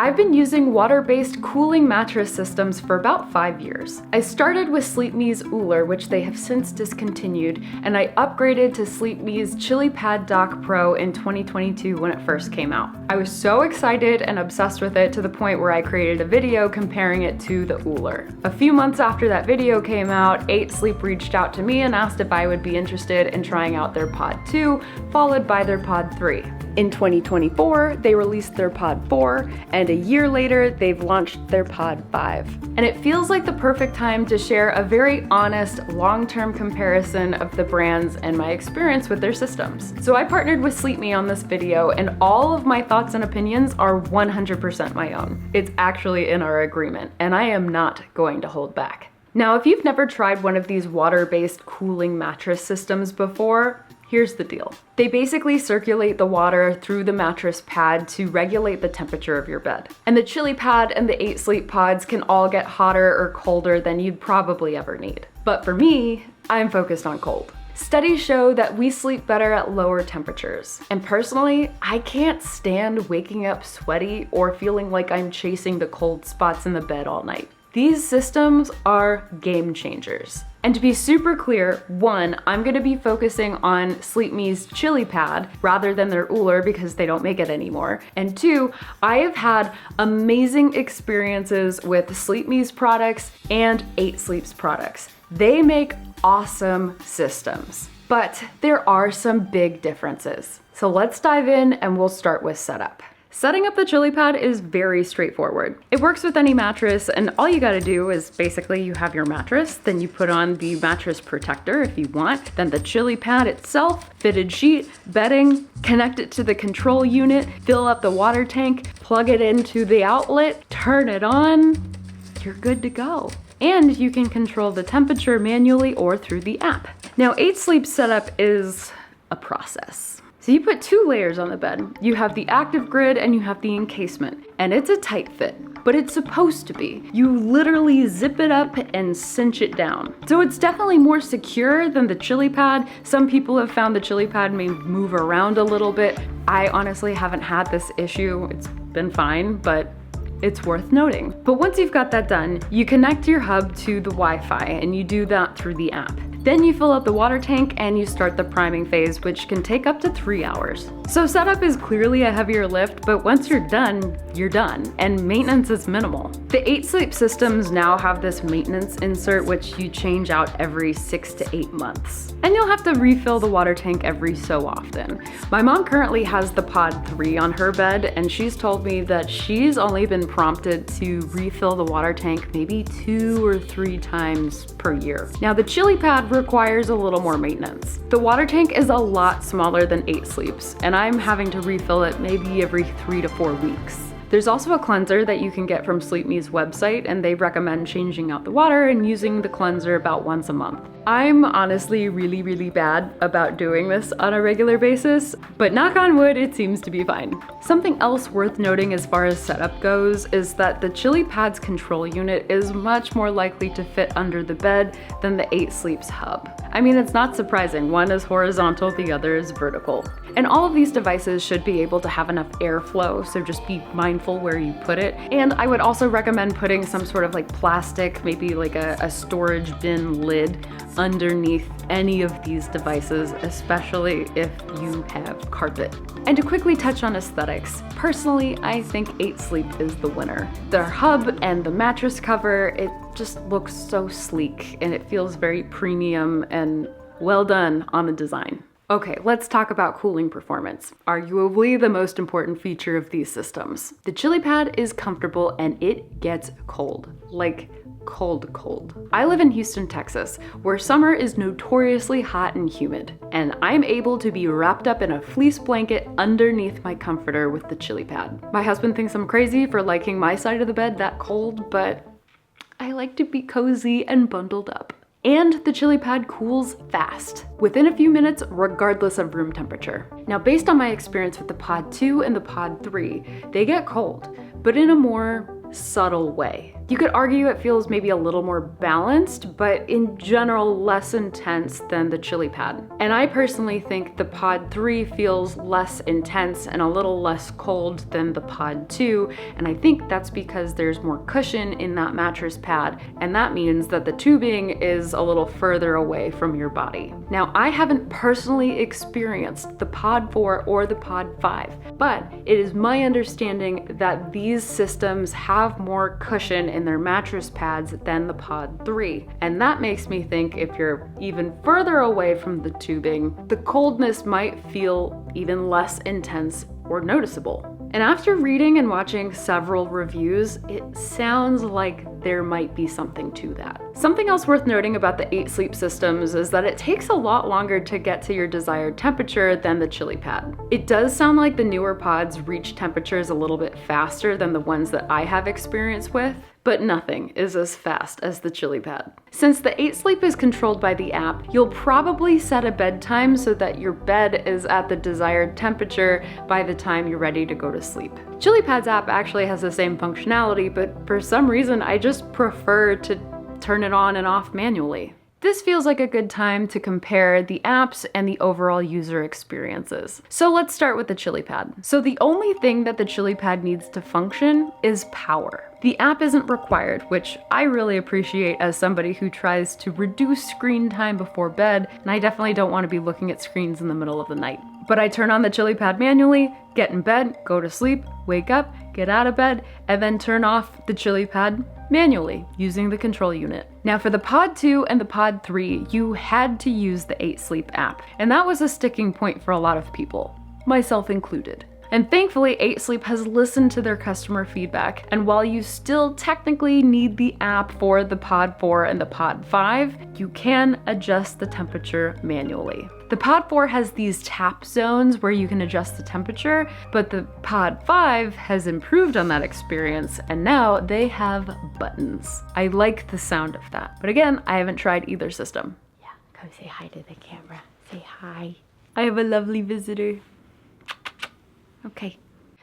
I've been using water-based cooling mattress systems for about 5 years. I started with Sleepme's Uller, which they have since discontinued, and I upgraded to Sleepme's Chilipad Dock Pro in 2022 when it first came out. I was so excited and obsessed with it to the point where I created a video comparing it to the Uller. A few months after that video came out, 8 Sleep reached out to me and asked if I would be interested in trying out their Pod 2, followed by their Pod 3. In 2024, they released their Pod 4, and a year later, they've launched their Pod 5. And it feels like the perfect time to share a very honest, long-term comparison of the brands and my experience with their systems. So I partnered with Sleepme on this video, and all of my thoughts and opinions are 100% my own. It's actually in our agreement, and I am not going to hold back. Now, if you've never tried one of these water-based cooling mattress systems before, here's the deal. They basically circulate the water through the mattress pad to regulate the temperature of your bed. And the Chilipad and the 8 Sleep pods can all get hotter or colder than you'd probably ever need. But for me, I'm focused on cold. Studies show that we sleep better at lower temperatures. And personally, I can't stand waking up sweaty or feeling like I'm chasing the cold spots in the bed all night. These systems are game changers. And to be super clear, one, I'm gonna be focusing on Sleepme's Chilipad rather than their Uller because they don't make it anymore. And two, I have had amazing experiences with Sleepme's products and 8 Sleep's products. They make awesome systems, but there are some big differences. So let's dive in and we'll start with setup. Setting up the Chilipad is very straightforward. It works with any mattress, and all you gotta do is basically you have your mattress, then you put on the mattress protector if you want, then the Chilipad itself, fitted sheet, bedding, connect it to the control unit, fill up the water tank, plug it into the outlet, turn it on, you're good to go. And you can control the temperature manually or through the app. Now, 8 Sleep setup is a process. So you put 2 layers on the bed. You have the active grid and you have the encasement. And it's a tight fit, but it's supposed to be. You literally zip it up and cinch it down. So it's definitely more secure than the Chilipad. Some people have found the Chilipad may move around a little bit. I honestly haven't had this issue. It's been fine, but it's worth noting. But once you've got that done, you connect your hub to the Wi-Fi and you do that through the app. Then you fill up the water tank and you start the priming phase, which can take up to 3 hours. So setup is clearly a heavier lift, but once you're done, and maintenance is minimal. The 8 Sleep systems now have this maintenance insert, which you change out every 6 to 8 months. And you'll have to refill the water tank every so often. My mom currently has the Pod 3 on her bed, and she's told me that she's only been prompted to refill the water tank maybe 2 or 3 times per year. Now the Chilipad requires a little more maintenance. The water tank is a lot smaller than 8 Sleep's, and I'm having to refill it maybe every 3 to 4 weeks. There's also a cleanser that you can get from Sleepme's website, and they recommend changing out the water and using the cleanser about once a month. I'm honestly really bad about doing this on a regular basis, but knock on wood, it seems to be fine. Something else worth noting as far as setup goes is that the Chilipad's control unit is much more likely to fit under the bed than the 8 Sleep's hub. I mean, it's not surprising. One is horizontal, the other is vertical. And all of these devices should be able to have enough airflow, so just be mindful where you put it. And I would also recommend putting some sort of like plastic, maybe like a storage bin lid underneath any of these devices, especially if you have carpet. And to quickly touch on aesthetics, personally, I think 8 Sleep is the winner. Their hub and the mattress cover, it just looks so sleek and it feels very premium and well done on the design. Okay, let's talk about cooling performance, arguably the most important feature of these systems. The Chilipad is comfortable and it gets cold, like cold. I live in Houston, Texas, where summer is notoriously hot and humid, and I'm able to be wrapped up in a fleece blanket underneath my comforter with the Chilipad. My husband thinks I'm crazy for liking my side of the bed that cold, but I like to be cozy and bundled up. And the Chilipad cools fast, within a few minutes, regardless of room temperature. Now, based on my experience with the Pod 2 and the Pod 3, they get cold, but in a more subtle way. You could argue it feels maybe a little more balanced, but in general less intense than the Chilipad. And I personally think the Pod 3 feels less intense and a little less cold than the Pod 2, and I think that's because there's more cushion in that mattress pad, and that means that the tubing is a little further away from your body. Now, I haven't personally experienced the Pod 4 or the Pod 5, but it is my understanding that these systems have more cushion in their mattress pads than the Pod 3. And that makes me think if you're even further away from the tubing, the coldness might feel even less intense or noticeable. And after reading and watching several reviews, it sounds like there might be something to that. Something else worth noting about the 8 Sleep systems is that it takes a lot longer to get to your desired temperature than the Chilipad. It does sound like the newer pods reach temperatures a little bit faster than the ones that I have experience with, but nothing is as fast as the Chilipad. Since the 8 Sleep is controlled by the app, you'll probably set a bedtime so that your bed is at the desired temperature by the time you're ready to go to sleep. Chilipad's app actually has the same functionality, but for some reason I just prefer to turn it on and off manually. This feels like a good time to compare the apps and the overall user experiences. So let's start with the Chilipad. So the only thing that the Chilipad needs to function is power. The app isn't required, which I really appreciate as somebody who tries to reduce screen time before bed, and I definitely don't want to be looking at screens in the middle of the night. But I turn on the Chilipad manually, get in bed, go to sleep, wake up, get out of bed, and then turn off the Chilipad manually using the control unit. Now for the Pod 2 and the Pod 3, you had to use the 8 Sleep app, and that was a sticking point for a lot of people, myself included. And thankfully, 8 Sleep has listened to their customer feedback, and while you still technically need the app for the Pod 4 and the Pod 5, you can adjust the temperature manually. The Pod 4 has these tap zones where you can adjust the temperature, but the Pod 5 has improved on that experience, and now they have buttons. I like the sound of that. But again, I haven't tried either system. Yeah, come say hi to the camera. Say hi. I have a lovely visitor. Okay.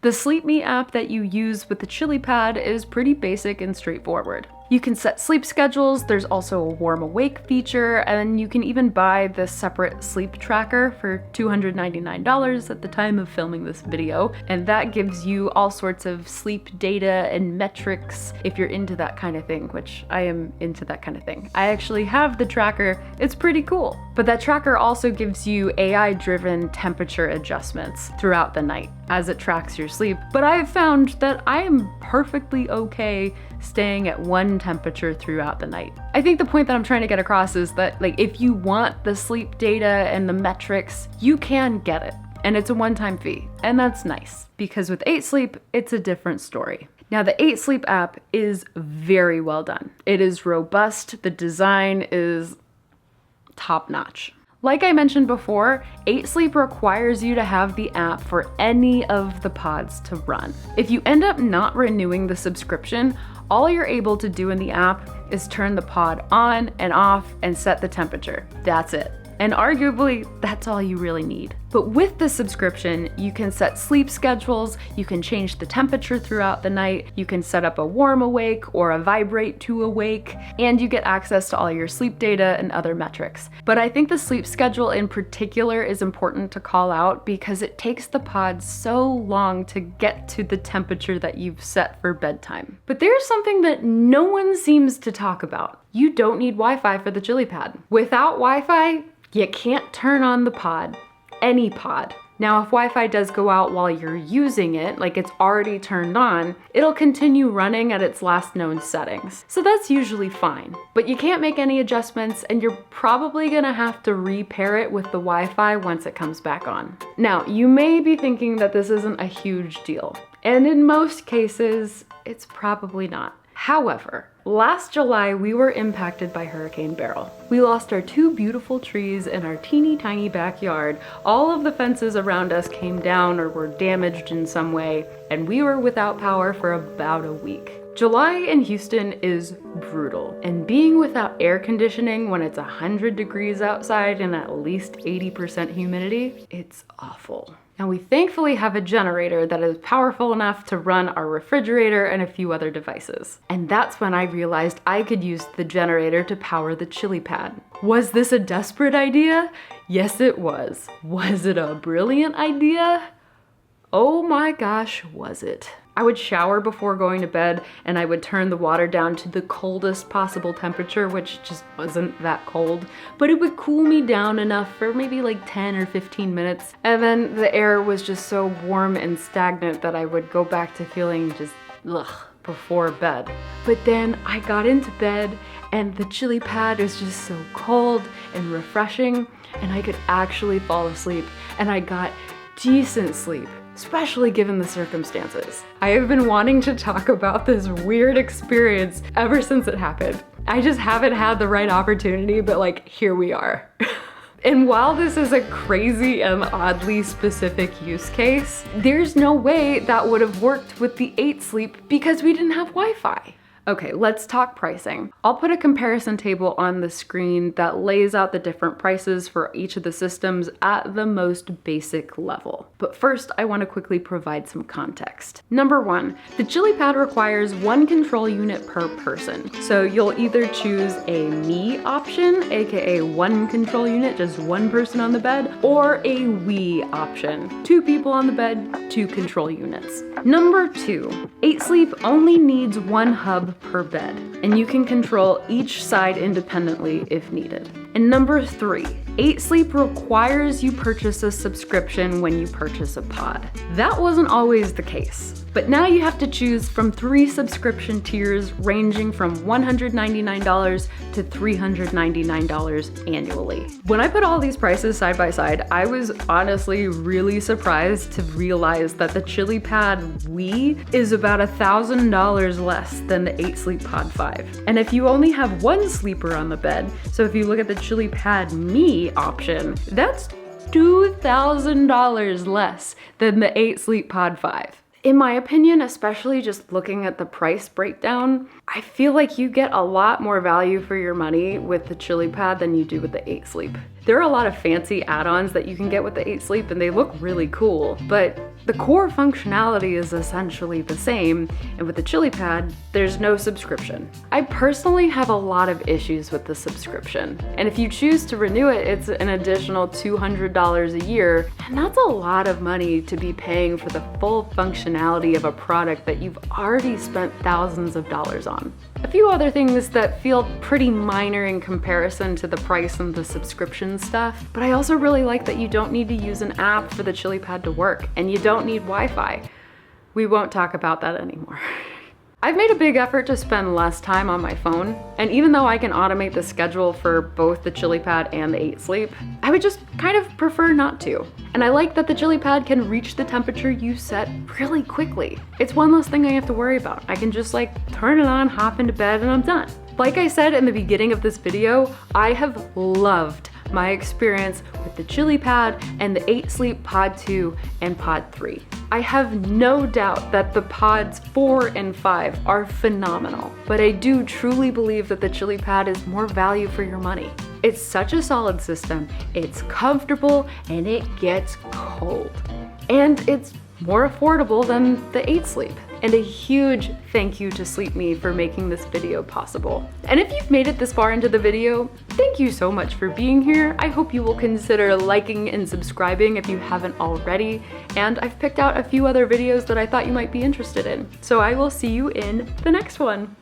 The Sleepme app that you use with the Chilipad is pretty basic and straightforward. You can set sleep schedules, there's also a warm awake feature, and you can even buy the separate sleep tracker for $299 at the time of filming this video, and that gives you all sorts of sleep data and metrics if you're into that kind of thing, which I am into that kind of thing. I actually have the tracker, it's pretty cool. But that tracker also gives you AI-driven temperature adjustments throughout the night as it tracks your sleep, but I've found that I am perfectly okay staying at one temperature throughout the night. I think the point that I'm trying to get across is that, like, if you want the sleep data and the metrics, you can get it. And it's a one-time fee. And that's nice, because with 8 Sleep, it's a different story. Now, the 8 Sleep app is very well done. It is robust, the design is top-notch. Like I mentioned before, 8 Sleep requires you to have the app for any of the pods to run. If you end up not renewing the subscription, all you're able to do in the app is turn the pod on and off and set the temperature. That's it. And arguably, that's all you really need. But with the subscription, you can set sleep schedules, you can change the temperature throughout the night, you can set up a warm awake or a vibrate to awake, and you get access to all your sleep data and other metrics. But I think the sleep schedule in particular is important to call out because it takes the pod so long to get to the temperature that you've set for bedtime. But there's something that no one seems to talk about. You don't need Wi-Fi for the Chilipad. Without Wi-Fi, you can't turn on the pod. Any pod. Now, if Wi-Fi does go out while you're using it, like it's already turned on, it'll continue running at its last known settings. So that's usually fine. But you can't make any adjustments, and you're probably gonna have to repair it with the Wi-Fi once it comes back on. Now, you may be thinking that this isn't a huge deal, and in most cases, it's probably not. However, last July, we were impacted by Hurricane Beryl. We lost our 2 beautiful trees in our teeny tiny backyard. All of the fences around us came down or were damaged in some way, and we were without power for about a week. July in Houston is brutal, and being without air conditioning when it's 100 degrees outside and at least 80% humidity, it's awful. And we thankfully have a generator that is powerful enough to run our refrigerator and a few other devices. And that's when I realized I could use the generator to power the Chilipad. Was this a desperate idea? Yes, it was. Was it a brilliant idea? Oh my gosh, was it? I would shower before going to bed and I would turn the water down to the coldest possible temperature, which just wasn't that cold, but it would cool me down enough for maybe like 10 or 15 minutes. And then the air was just so warm and stagnant that I would go back to feeling just ugh before bed. But then I got into bed and the Chilipad was just so cold and refreshing and I could actually fall asleep and I got decent sleep, especially given the circumstances. I have been wanting to talk about this weird experience ever since it happened. I just haven't had the right opportunity, but like, here we are. And while this is a crazy and oddly specific use case, there's no way that would have worked with the 8 Sleep because we didn't have Wi-Fi. Okay, let's talk pricing. I'll put a comparison table on the screen that lays out the different prices for each of the systems at the most basic level. But first, I want to quickly provide some context. Number 1, the Chilipad requires 1 control unit per person. So you'll either choose a me option, aka 1 control unit, just 1 person on the bed, or a we option, 2 people on the bed, 2 control units. Number 2, 8 Sleep only needs 1 hub per bed, and you can control each side independently if needed. And number 3, 8 Sleep requires you purchase a subscription when you purchase a pod. That wasn't always the case, but now you have to choose from 3 subscription tiers ranging from $199 to $399 annually. When I put all these prices side by side, I was honestly really surprised to realize that the Chilipad We is about $1,000 less than the 8 Sleep Pod 5. And if you only have 1 sleeper on the bed, so if you look at the Chilipad Me option, that's $2,000 less than the 8 Sleep Pod 5. In my opinion, especially just looking at the price breakdown, I feel like you get a lot more value for your money with the Chilipad than you do with the 8 Sleep. There are a lot of fancy add-ons that you can get with the 8 Sleep and they look really cool, but the core functionality is essentially the same, and with the Chilipad, there's no subscription. I personally have a lot of issues with the subscription, and if you choose to renew it, it's an additional $200 a year, and that's a lot of money to be paying for the full functionality of a product that you've already spent thousands of dollars on. A few other things that feel pretty minor in comparison to the price and the subscription stuff, but I also really like that you don't need to use an app for the Chilipad to work, and you don't need Wi-Fi. We won't talk about that anymore. I've made a big effort to spend less time on my phone, and even though I can automate the schedule for both the Chilipad and the 8 Sleep, I would just kind of prefer not to. And I like that the Chilipad can reach the temperature you set really quickly. It's one less thing I have to worry about. I can just like turn it on, hop into bed, and I'm done. Like I said in the beginning of this video, I have loved my experience with the Chilipad and the 8 Sleep Pod 2 and Pod 3. I have no doubt that the Pods 4 and 5 are phenomenal, but I do truly believe that the Chilipad is more value for your money. It's such a solid system, it's comfortable, and it gets cold. And it's more affordable than the 8 Sleep. And a huge thank you to Sleepme for making this video possible. And if you've made it this far into the video, thank you so much for being here. I hope you will consider liking and subscribing if you haven't already. And I've picked out a few other videos that I thought you might be interested in. So I will see you in the next one.